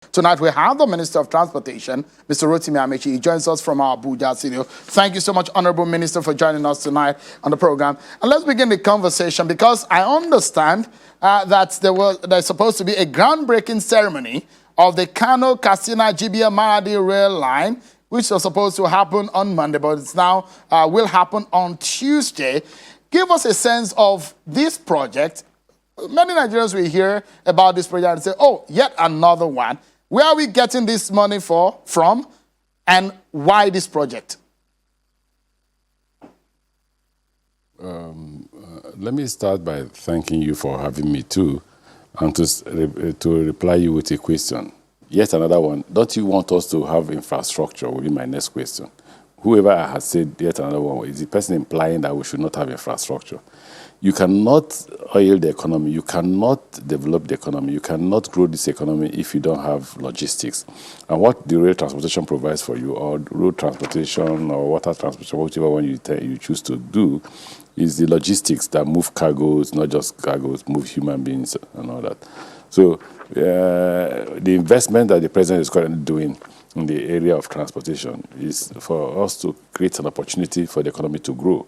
Tonight, we have the Minister of Transportation, Mr. Amaechi. He joins us from our Abuja studio. Thank you so much, Honorable Minister, for joining us tonight on the program. And let's begin the conversation because I understand that there's supposed to be a groundbreaking ceremony of the Kano-Maradi rail line, which was supposed to happen on Monday, but it's now will happen on Tuesday. Give us a sense of this project. Many Nigerians will hear about this project and say, oh, yet another one. Where are we getting this money from, and why this project? Let me start by thanking you for having me too, and to reply you with a question. Yet another one. Don't you want us to have infrastructure? Will be my next question. Whoever has said yet another one is the person implying that we should not have infrastructure. You cannot oil the economy. You cannot develop the economy. You cannot grow this economy if you don't have logistics. And what the rail transportation provides for you, or road transportation or water transportation, whatever one you choose to do, is the logistics that move cargoes, not just cargoes, move human beings and all that. So the investment that the president is currently doing in the area of transportation is for us to create an opportunity for the economy to grow.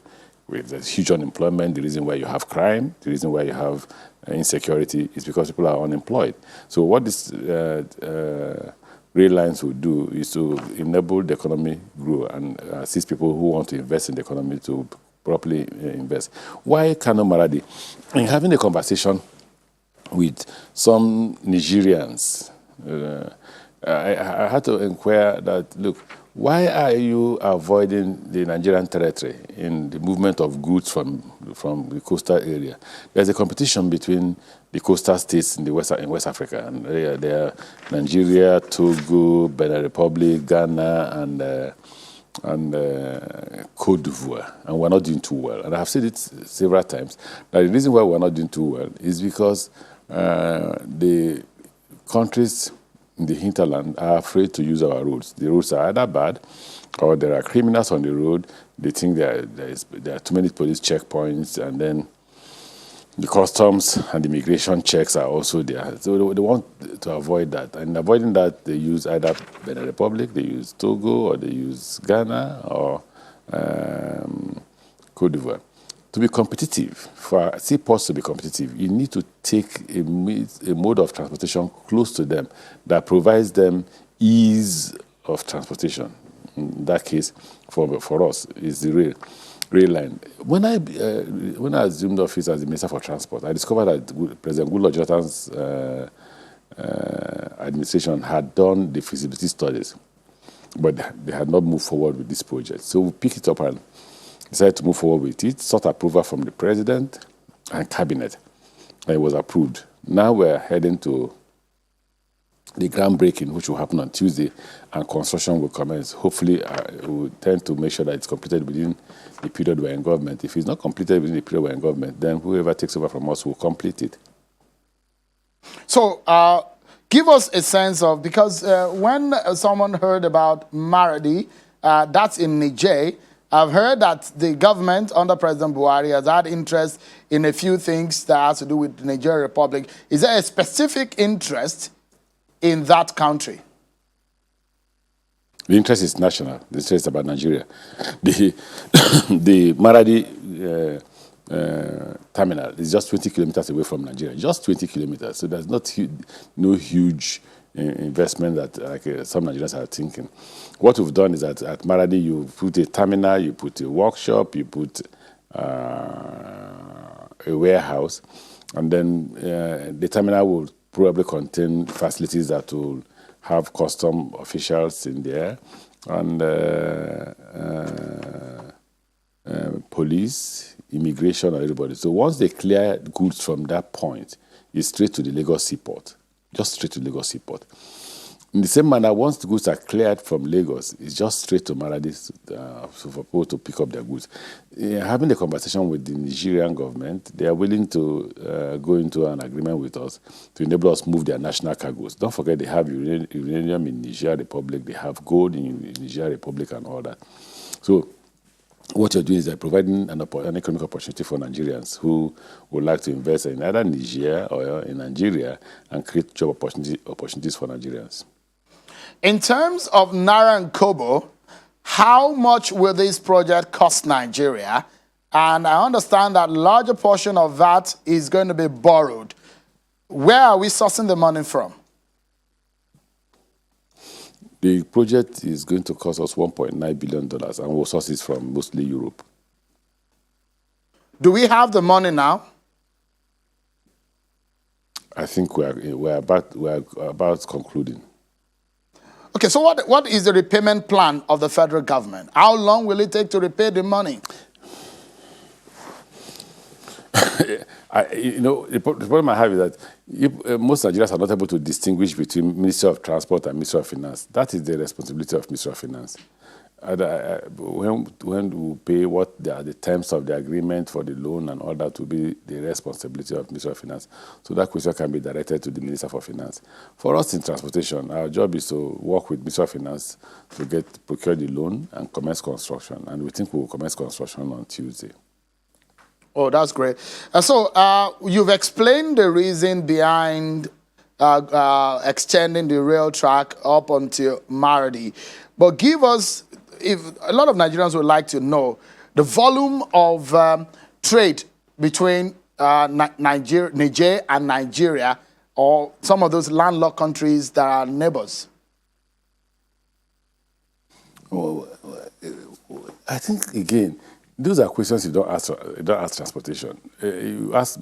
There's huge unemployment. The reason why you have crime, the reason why you have insecurity is because people are unemployed. So what this rail lines will do is to enable the economy grow and assist people who want to invest in the economy to properly invest. Why Kano-Maradi? In having a conversation with some Nigerians, I had to inquire that, look, why are you avoiding the Nigerian territory in the movement of goods from the coastal area? There's a competition between the coastal states in West Africa, and they are Nigeria, Togo, Benin Republic, Ghana, and Côte d'Ivoire, and we're not doing too well. And I've said it several times that the reason why we're not doing too well is because the countries in the hinterland are afraid to use our roads. The roads are either bad, or there are criminals on the road. They think there are too many police checkpoints, and then the customs and immigration checks are also there. So they want to avoid that. And avoiding that, they use either Benin Republic, they use Togo, or they use Ghana, or Côte d'Ivoire. To be competitive, for seaports to be competitive, you need to take a mode of transportation close to them that provides them ease of transportation. In that case, for us, is the rail line. When I assumed office as the Minister for Transport, I discovered that President Goodluck Jonathan's administration had done the feasibility studies, but they had not moved forward with this project. So we picked it up and decided to move forward with it, sought approval from the president and cabinet, and it was approved. Now we're heading to the groundbreaking, which will happen on Tuesday, and construction will commence. Hopefully, we'll tend to make sure that it's completed within the period we're in government. If it's not completed within the period we're in government, then whoever takes over from us will complete it. So, give us a sense of, because when someone heard about Maradi, that's in Niger, I've heard that the government under President Buhari has had interest in a few things that has to do with the Nigerian Republic. Is there a specific interest in that country? The interest is national. The interest is about Nigeria. The Maradi terminal is just 20 kilometers away from Nigeria. Just 20 kilometers. So there's no huge investment that like some Nigerians are thinking. What we've done is that at Maradi, you put a terminal, you put a workshop, you put a warehouse, and then the terminal will probably contain facilities that will have custom officials in there, and police, immigration, and everybody. So once they clear goods from that point, it's straight to the Lagos seaport. Just straight to Lagos seaport. In the same manner, once the goods are cleared from Lagos, it's just straight to Maradi for people to pick up their goods. Having a conversation with the Nigerian government, they are willing to go into an agreement with us to enable us move their national cargoes. Don't forget they have uranium in Niger Republic, they have gold in Niger Republic and all that. So what you're doing is providing an economic opportunity for Nigerians who would like to invest in either Niger or in Nigeria and create job opportunities for Nigerians. In terms of Naira and Kobo, how much will this project cost Nigeria? And I understand that larger portion of that is going to be borrowed. Where are we sourcing the money from? The project is going to cost us $1.9 billion, and we'll source it from mostly Europe. Do we have the money now? I think we're about concluding. Okay, so what is the repayment plan of the federal government? How long will it take to repay the money? The problem I have is that most Nigerians are not able to distinguish between Ministry of Transport and Ministry of Finance. That is the responsibility of Ministry of Finance. When we pay, what are the terms of the agreement for the loan and all that will be the responsibility of Ministry of Finance. So that question can be directed to the Minister for Finance. For us in transportation, our job is to work with Ministry of Finance to procure the loan and commence construction. And we think we will commence construction on Tuesday. Oh, that's great. So you've explained the reason behind extending the rail track up until Maradi. But give us, if a lot of Nigerians would like to know, the volume of trade between Niger and Nigeria, or some of those landlocked countries that are neighbors. Well, I think, again, those are questions you don't ask transportation. You ask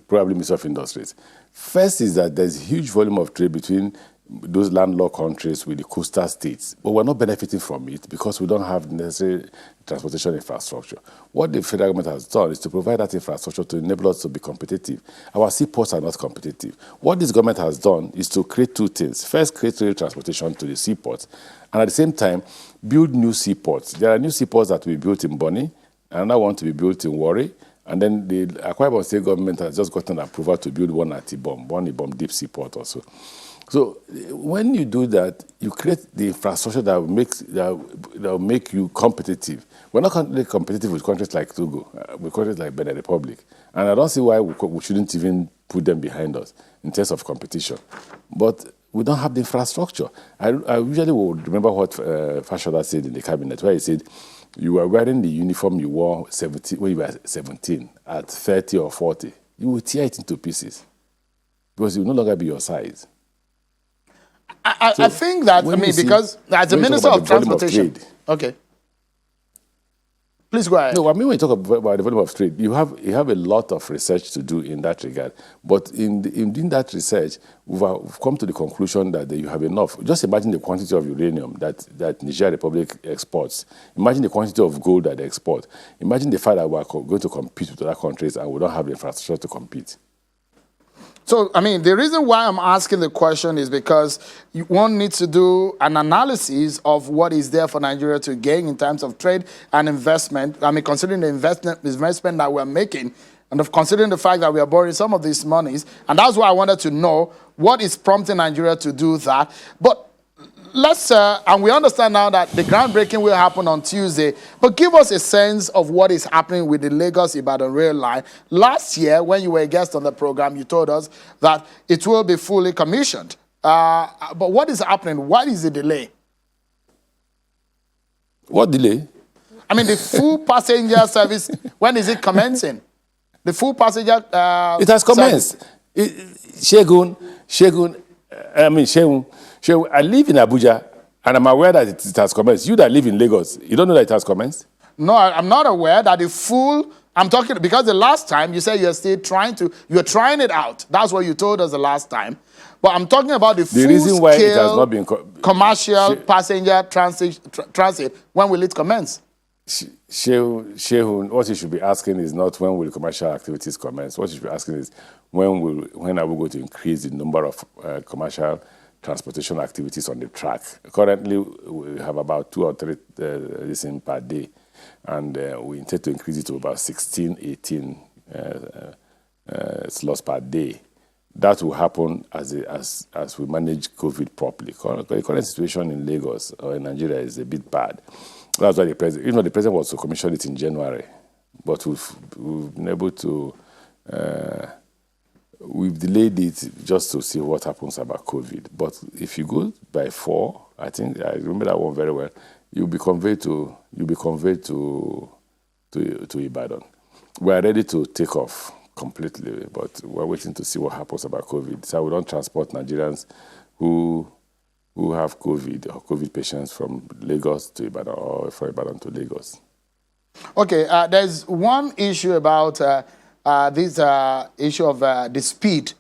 probably Minister of Industries. First is that there's a huge volume of trade between those landlocked countries with the coastal states, but we're not benefiting from it because we don't have necessary transportation infrastructure. What the federal government has done is to provide that infrastructure to enable us to be competitive. Our seaports are not competitive. What this government has done is to create two things. First, create rail transportation to the seaports, and at the same time, build new seaports. There are new seaports that will be built in Bonny, another one to be built in Warri, and then the Akwa Ibom State government has just gotten approval to build one at Ibom Deep Seaport also. So when you do that, you create the infrastructure that will make you competitive. We're not currently competitive with countries like Togo, with countries like Benin Republic. And I don't see why we shouldn't even put them behind us in terms of competition. But we don't have the infrastructure. I usually would remember what Fashoda said in the cabinet, where he said, you were wearing the uniform you wore when you were 17, at 30 or 40. You will tear it into pieces because it will no longer be your size. I think that, because as a Minister of Transportation... Okay. Please go ahead. No, when you talk about the volume of trade, you have a lot of research to do in that regard. But in doing that research, we've come to the conclusion that you have enough. Just imagine the quantity of uranium that Niger Republic exports. Imagine the quantity of gold that they export. Imagine the fact that we are going to compete with other countries and we don't have the infrastructure to compete. So, the reason why I'm asking the question is because one needs to do an analysis of what is there for Nigeria to gain in terms of trade and investment. Considering the investment that we're making, and considering the fact that we are borrowing some of these monies. And that's why I wanted to know what is prompting Nigeria to do that. But let's, and we understand now that the groundbreaking will happen on Tuesday, but give us a sense of what is happening with the Lagos-Ibadan rail line. Last year, when you were a guest on the program, you told us that it will be fully commissioned. But what is happening? What is the delay? What delay? The full passenger service, when is it commencing? The full passenger it has commenced. Shegun, I live in Abuja, and I'm aware that it has commenced. You that live in Lagos, you don't know that it has commenced? No, I'm not aware that the full... I'm talking because the last time you said you're still you're trying it out. That's what you told us the last time. But I'm talking about the reason why it has not been commercial passenger transit. When will it commence? Shehun, what you should be asking is not when will commercial activities commence. What you should be asking is when are we going to increase the number of commercial transportation activities on the track. Currently, we have about 2 or 3 per day, and we intend to increase it to about 16, 18 slots per day. That will happen as we manage COVID properly. The current situation in Lagos or in Nigeria is a bit bad. That's why the president, the president was to commission it in January, but we've been able to, we've delayed it just to see what happens about COVID. But if you go by 4, I think I remember that one very well. You'll be conveyed to Ibadan. We are ready to take off completely, but we're waiting to see what happens about COVID. So we don't transport Nigerians who have COVID or COVID patients from Lagos to Ibadan or from Ibadan to Lagos. Okay, there's one issue about this issue of the speed,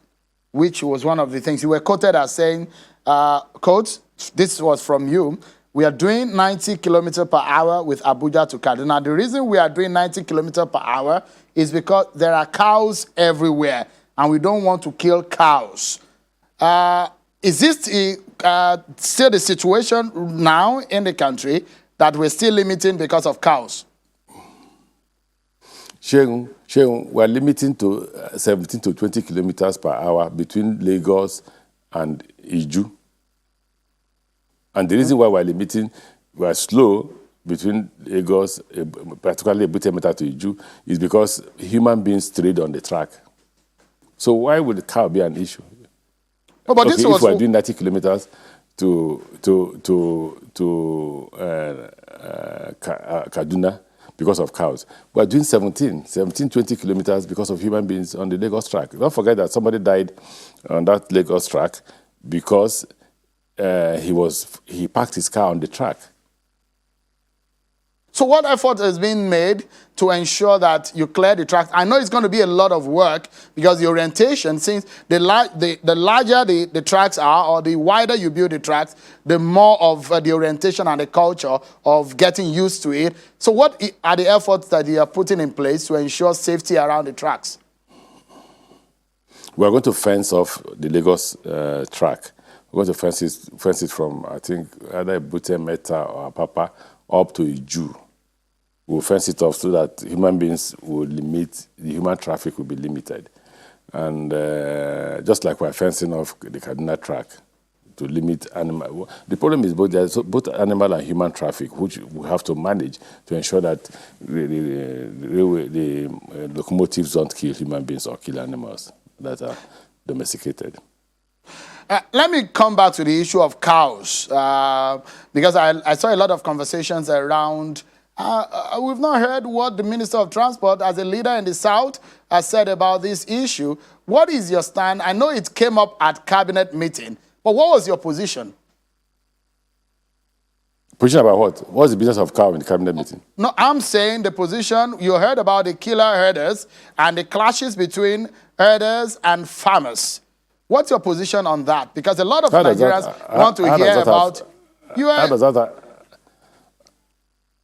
which was one of the things. You were quoted as saying, quote, this was from you, we are doing 90 kilometers per hour with Abuja to Kaduna. The reason we are doing 90 kilometers per hour is because there are cows everywhere, and we don't want to kill cows. Is this still the situation now in the country that we're still limiting because of cows? Sheung, we're limiting to 17 to 20 kilometers per hour between Lagos and Iju. And the reason why we're slow between Lagos, particularly Repayment to Iju, is because human beings trade on the track. So why would the cow be an issue? No, but this was if we're doing 90 kilometers to Kaduna because of cows, we're doing 17, 20 kilometers because of human beings on the Lagos track. Don't forget that somebody died on that Lagos track because he parked his car on the track. So what effort has been made to ensure that you clear the tracks? I know it's going to be a lot of work because the orientation, since the larger the tracks are or the wider you build the tracks, the more of the orientation and the culture of getting used to it. So what are the efforts that you are putting in place to ensure safety around the tracks? We are going to fence off the Lagos track. We're going to fence it from, I think, either Repayment or Apapa up to Iju. We'll fence it off so that human beings will the human traffic will be limited. And just like we're fencing off the Kaduna track to limit animal. The problem is both animal and human traffic, which we have to manage to ensure that the locomotives don't kill human beings or kill animals that are domesticated. Let me come back to the issue of cows, because I saw a lot of conversations around. We've not heard what the Minister of Transport, as a leader in the South, has said about this issue. What is your stand? I know it came up at cabinet meeting, but what was your position? Position about what? What's the business of cow in the cabinet meeting? No, I'm saying the position, you heard about the killer herders and the clashes between herders and farmers. What's your position on that? Because a lot of Nigerians want to hear about...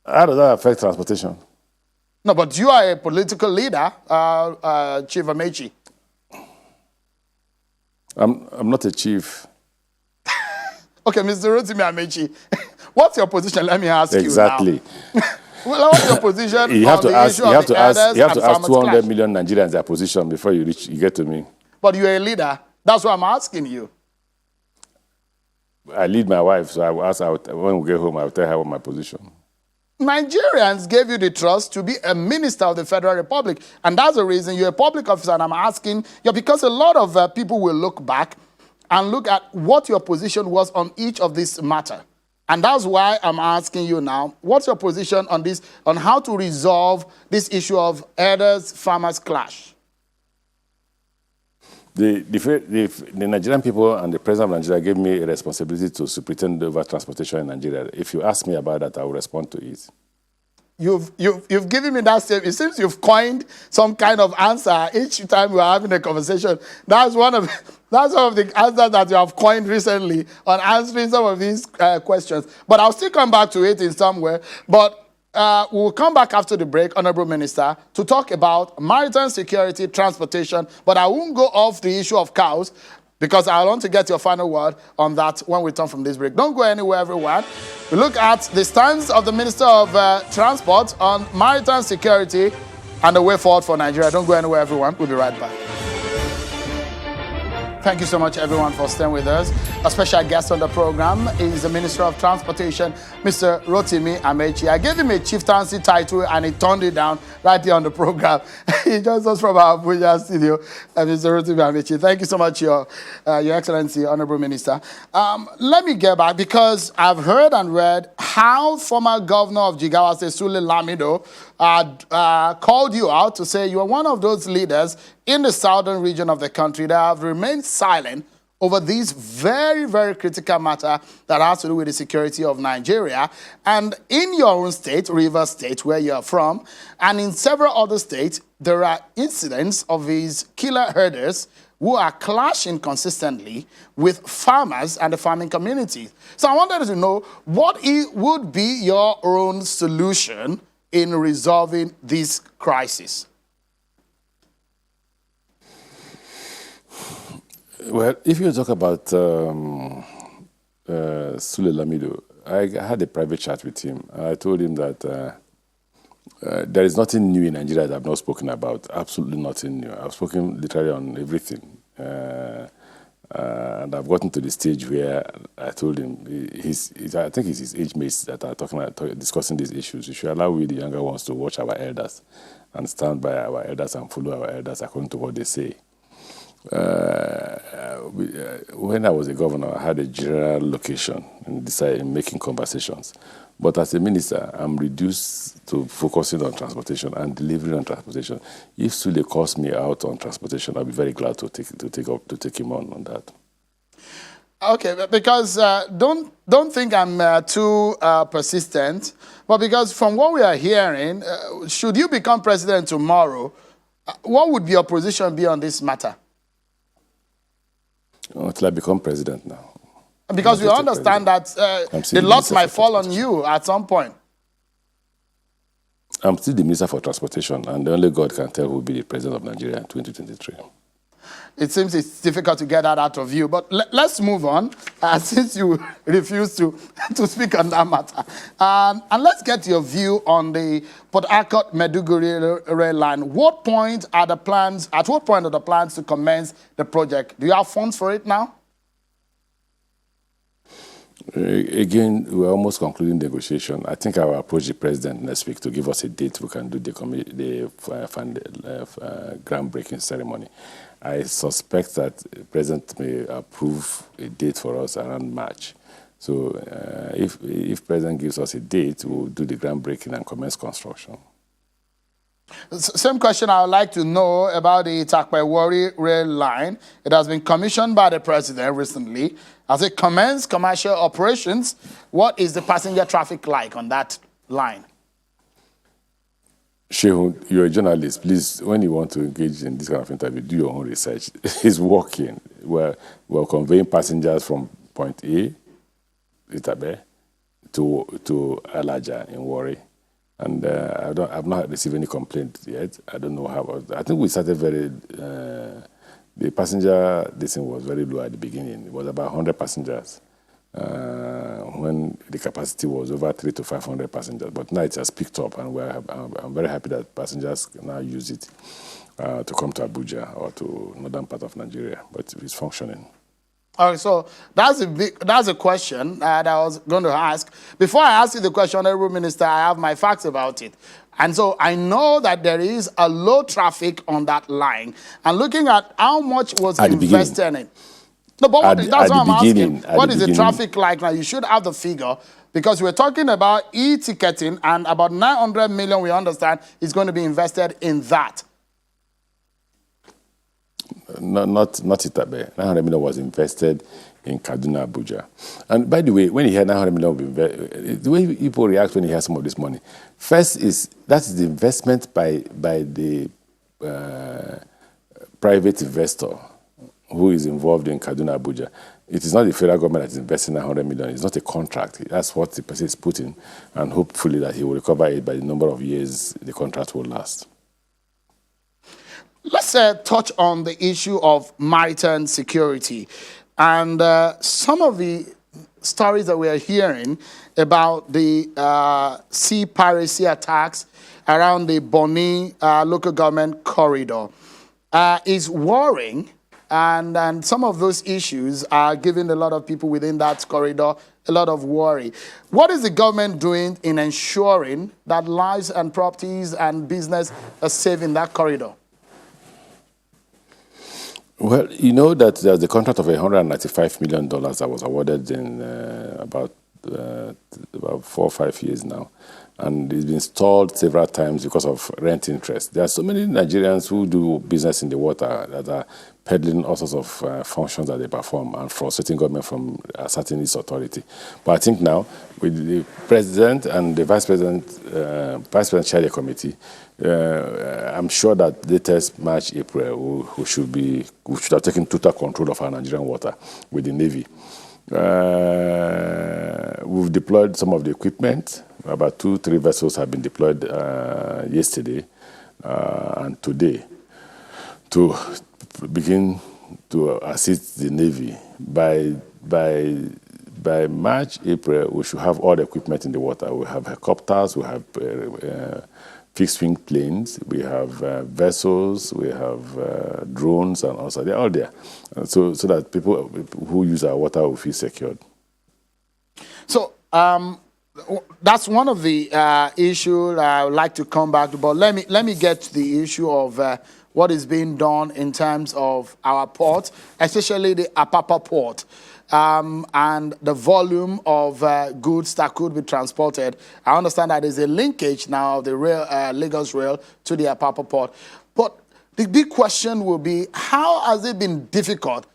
How does that affect transportation? No, but you are a political leader, Chief Amaechi. I'm not a chief. Okay, Mr. Rotimi Amaechi, what's your position? Let me ask exactly. you now. Well, what's your position you have on to the ask, issue of the herders You have to and ask 200 clash? million Nigerians their position before you get to me. But you're a leader. That's what I'm asking you. I lead my wife, so I will ask her, when we get home, I will tell her what my position. Nigerians gave you the trust to be a minister of the Federal Republic. And that's the reason you're a public officer. And I'm asking you, because a lot of people will look back and look at what your position was on each of this matter. And that's why I'm asking you now, what's your position on this, on how to resolve this issue of herders-farmers clash? The Nigerian people and the President of Nigeria gave me a responsibility to superintend over transportation in Nigeria. If you ask me about that, I will respond to it. You've given me that same. It seems you've coined some kind of answer each time we're having a conversation. That's one of the answers that you have coined recently on answering some of these questions. But I'll still come back to it in some way. But we'll come back after the break, Honorable Minister, to talk about maritime security, transportation. But I won't go off the issue of cows because I want to get your final word on that when we return from this break. Don't go anywhere, everyone. We look at the stance of the Minister of Transport on maritime security and the way forward for Nigeria. Don't go anywhere, everyone. We'll be right back. Thank you so much, everyone, for staying with us. A special guest on the program is the Minister of Transportation, Mr. Rotimi Amaechi. I gave him a chieftaincy title, and he turned it down right here on the program. He joins us from our Abuja studio, Mr. Rotimi Amaechi. Thank you so much, Your Excellency, Honorable Minister. Let me get back, because I've heard and read how former governor of Jigawa State, Sule Lamido, called you out to say you are one of those leaders in the southern region of the country that have remained silent over this very, very critical matter that has to do with the security of Nigeria. And in your own state, Rivers State, where you are from, and in several other states, there are incidents of these killer herders who are clashing consistently with farmers and the farming community. So I wanted to know what would be your own solution in resolving this crisis. Well, if you talk about Sule Lamido, I had a private chat with him. I told him that there is nothing new in Nigeria that I've not spoken about. Absolutely nothing new. I've spoken literally on everything. And I've gotten to the stage where I told him, I think it's his age mates that are discussing these issues. You should allow we, the younger ones, to watch our elders and stand by our elders and follow our elders according to what they say. When I was a governor, I had a general location in making conversations. But as a minister, I'm reduced to focusing on transportation and delivering on transportation. If Sule calls me out on transportation, I'll be very glad to take him on that. Okay, because don't think I'm too persistent, but because from what we are hearing, should you become president tomorrow, what would your position be on this matter? Until I become president now. Because we understand that the lot might fall on you at some point. I'm still the Minister for Transportation, and only God can tell who will be the President of Nigeria in 2023. It seems it's difficult to get that out of you. But let's move on, since you refuse to speak on that matter. And let's get your view on the Port Harcourt-Maiduguri rail line. At what point are the plans to commence the project? Do you have funds for it now? Again, we're almost concluding negotiation. I think I will approach the president next week to give us a date we can do the groundbreaking ceremony. I suspect that the president may approve a date for us around March. So if president gives us a date, we'll do the groundbreaking and commence construction. Same question I would like to know about the Itakpe-Warri rail line. It has been commissioned by the president recently. As it commenced commercial operations, what is the passenger traffic like on that line? Shehu, you're a journalist. Please, when you want to engage in this kind of interview, do your own research. It's working. We're conveying passengers from point A, Itabe, to Alaja in Warri. And I've not received any complaint yet. I don't know how. I think we started the passenger distance was very low at the beginning. It was about 100 passengers when the capacity was over 300 to 500 passengers. But now it has picked up, and I'm very happy that passengers now use it to come to Abuja or to northern part of Nigeria. But it's functioning. All right, so that's a question that I was going to ask. Before I ask you the question, Honorable Minister, I have my facts about it. And so I know that there is a low traffic on that line. And looking at how much was invested in it. No, but that's what I'm asking. What is the traffic like now? You should have the figure, because we're talking about e-ticketing, and about 900 million, we understand, is going to be invested in that. Not Itabe. 900 million was invested in Kaduna, Abuja. And by the way, when you hear 900 million, the way people react when you hear some of this money, first that is the investment by the private investor who is involved in Kaduna, Abuja. It is not the federal government that is investing 900 million. It's not a contract. That's what the person is putting, and hopefully that he will recover it by the number of years the contract will last. Let's touch on the issue of maritime security. And some of the stories that we are hearing about the sea piracy attacks around the Bonny local government corridor is worrying, And some of those issues are giving a lot of people within that corridor a lot of worry. What is the government doing in ensuring that lives and properties and business are safe in that corridor? Well, you know that there's the contract of $195 million that was awarded in about 4 or 5 years now. And it's been stalled several times because of rent interest. There are so many Nigerians who do business in the water that are peddling all sorts of functions that they perform and frustrating government from asserting its authority. But I think now, with the president and the vice president chair the committee, I'm sure that latest March, April, we should have taken total control of our Nigerian water with the Navy. We've deployed some of the equipment. About 2-3 vessels have been deployed yesterday and today to begin to assist the Navy. By March, April, we should have all the equipment in the water. We have helicopters, we have fixed-wing planes, we have vessels, we have drones, and also they're all there, so that people who use our water will feel secured. So that's one of the issues I would like to come back to. But let me get to the issue of what is being done in terms of our port, especially the Apapa port. And the volume of goods that could be transported. I understand that there's a linkage now of the rail, Lagos rail to the Apapa port. But the big question will be, how has it been difficult,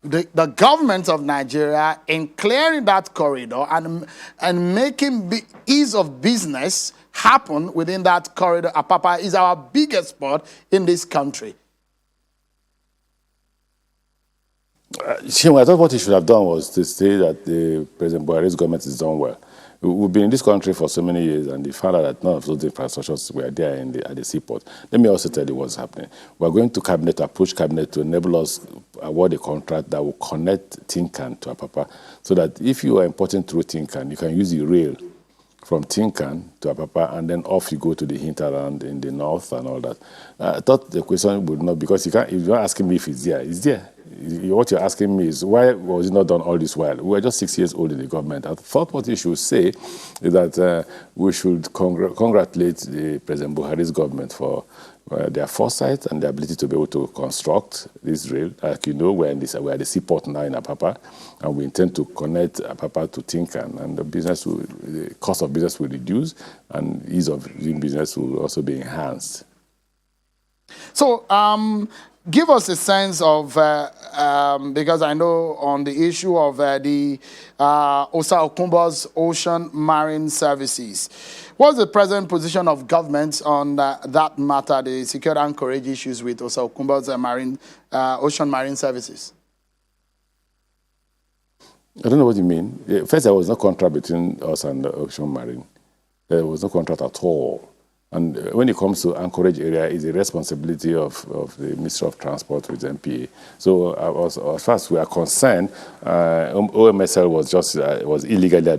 the government of Nigeria, in clearing that corridor and making ease of business happen within that corridor? Apapa is our biggest port in this country. I thought what he should have done was to say that the President Buhari's government is done well. We've been in this country for so many years, and they found out that none of those infrastructures were there at the seaport. Let me also tell you what's happening. We're going to approach cabinet to enable us award a contract that will connect Tinkan to Apapa, so that if you are importing through Tinkan, you can use the rail from Tinkan to Apapa, and then off you go to the hinterland in the north and all that. I thought the question would not, because if you're asking me if it's there. What you're asking me is, why was it not done all this while? We were just 6 years old in the government. I thought what you should say is that we should congratulate the President Buhari's government for their foresight and their ability to be able to construct this rail. Like you know, we're at the seaport now in Apapa, and we intend to connect Apapa to Tinkan, and the cost of business will reduce, and ease of doing business will also be enhanced. So, give us a sense of, because I know on the issue of the Osa Okumbo's Ocean Marine Services, what's the present position of government on that matter, the secure anchorage issues with Osa Okumbo's Ocean Marine Services? I don't know what you mean. First, there was no contract between us and the Ocean Marine. There was no contract at all. And when it comes to anchorage area, it's a responsibility of the Ministry of Transport with MPA. So as far as we are concerned, OMSL was illegally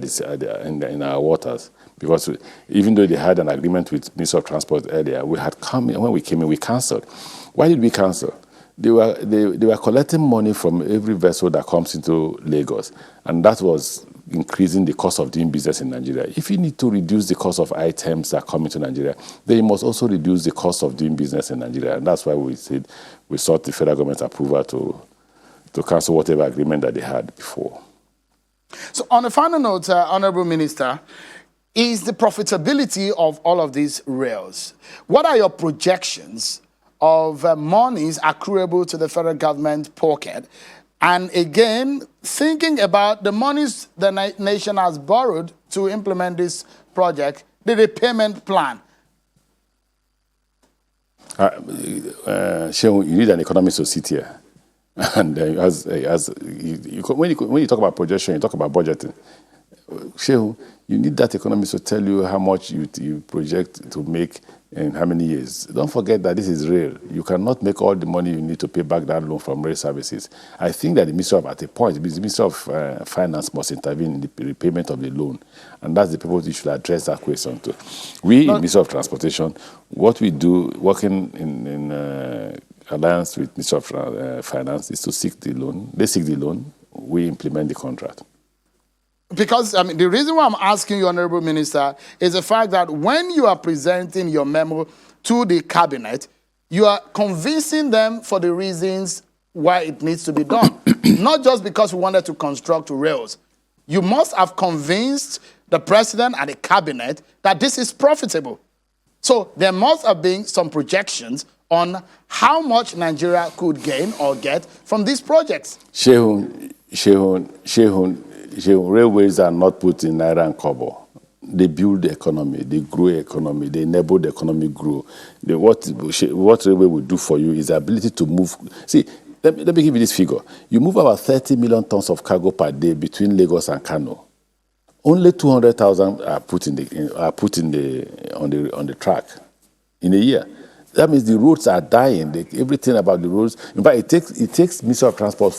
in our waters, because even though they had an agreement with Ministry of Transport earlier, when we came in, we cancelled. Why did we cancel? They were collecting money from every vessel that comes into Lagos, and that was increasing the cost of doing business in Nigeria. If you need to reduce the cost of items that come into Nigeria, then you must also reduce the cost of doing business in Nigeria. And that's why we sought the federal government approval to cancel whatever agreement that they had before. So on a final note, Honorable Minister, is the profitability of all of these rails, what are your projections of monies accruable to the federal government pocket? And again, thinking about the monies the nation has borrowed to implement this project, the repayment plan. Shehu, you need an economist to sit here. And when you talk about projection, you talk about budgeting. Shehu, you need that economist to tell you how much you project to make in how many years. Don't forget that this is real. You cannot make all the money you need to pay back that loan from rail services. I think that the Ministry of Finance must intervene in the repayment of the loan. And that's the people who should address that question to. We, in the Ministry of Transportation, what we do, working alliance with Minister of Finance is to seek the loan. They seek the loan, we implement the contract. Because, I mean, the reason why I'm asking you, Honorable Minister, is the fact that when you are presenting your memo to the cabinet, you are convincing them for the reasons why it needs to be done. Not just because we wanted to construct rails. You must have convinced the president and the cabinet that this is profitable. So there must have been some projections on how much Nigeria could gain or get from these projects. Shehun, railways are not put in Naira and Kobo. They build the economy, they grow the economy, they enable the economy grow. What railway will do for you is the ability to move. See, let me give you this figure. You move about 30 million tons of cargo per day between Lagos and Kano. Only 200,000 are put on the track in a year. That means the roads are dying. Everything about the roads. In fact, it takes Ministry of Transport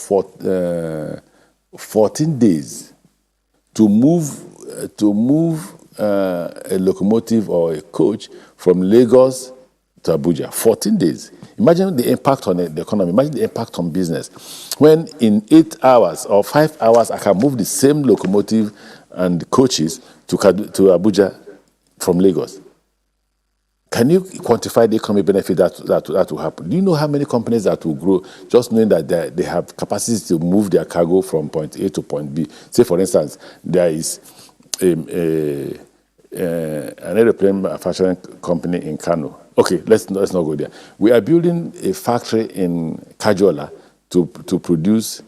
14 days to move a locomotive or a coach from Lagos to Abuja. 14 daes. Imagine the impact on the economy. Imagine the impact on business. When in 8 hours or 5 hours, I can move the same locomotive and coaches to Abuja from Lagos. Can you quantify the economic benefit that will happen? Do you know how many companies that will grow just knowing that they have capacity to move their cargo from point A to point B? Say, for instance, there is an aeroplane manufacturing company in Kano. Okay, let's not go there. We are building a factory in Kajola to produce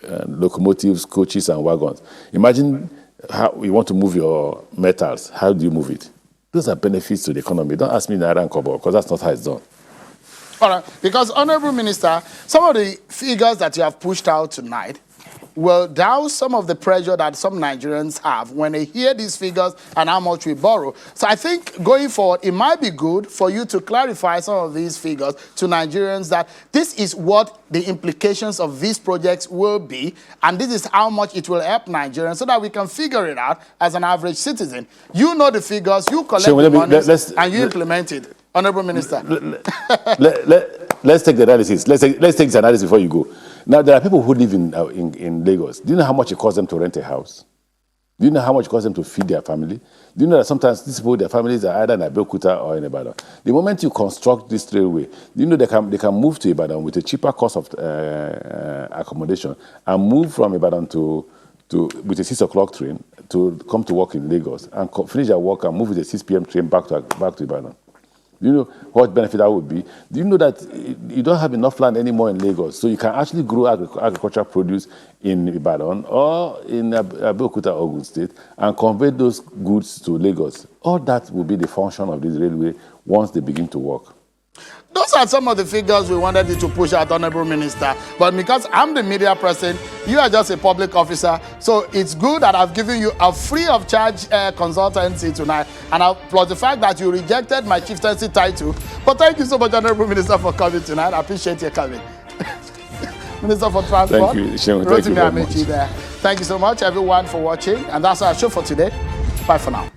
locomotives, coaches, and wagons. Imagine how you want to move your metals. How do you move it? Those are benefits to the economy. Don't ask me Naira and Kobo, because that's not how it's done. All right, because, Honorable Minister, some of the figures that you have pushed out tonight will douse some of the pressure that some Nigerians have when they hear these figures and how much we borrow. So I think going forward, it might be good for you to clarify some of these figures to Nigerians that this is what the implications of these projects will be, and this is how much it will help Nigerians so that we can figure it out as an average citizen. You know the figures, you collect the money, and you implement it. Honorable Minister. Let's take the analysis. Let's take this analysis before you go. Now, there are people who live in Lagos. Do you know how much it costs them to rent a house? Do you know how much it costs them to feed their family? Do you know that sometimes these people, their families are either in Abeokuta or in Ibadan? The moment you construct this railway, do you know they can move to Ibadan with a cheaper cost of accommodation and move from Ibadan with a 6 o'clock train to come to work in Lagos and finish their work and move with a 6 p.m. train back to Ibadan? Do you know what benefit that would be? Do you know that you don't have enough land anymore in Lagos, so you can actually grow agricultural produce in Ibadan or in Abeokuta, Ogun State, and convey those goods to Lagos? All that will be the function of this railway once they begin to work. Those are some of the figures we wanted you to push out, Honorable Minister. But because I'm the media person, you are just a public officer. So it's good that I've given you a free of charge consultancy tonight. And plus the fact that you rejected my chieftaincy title. But thank you so much, Honorable Minister, for coming tonight. I appreciate your coming. Minister for Transport. Thank you, Sean. Thank you very much. Thank you so much, everyone, for watching. And that's our show for today. Bye for now.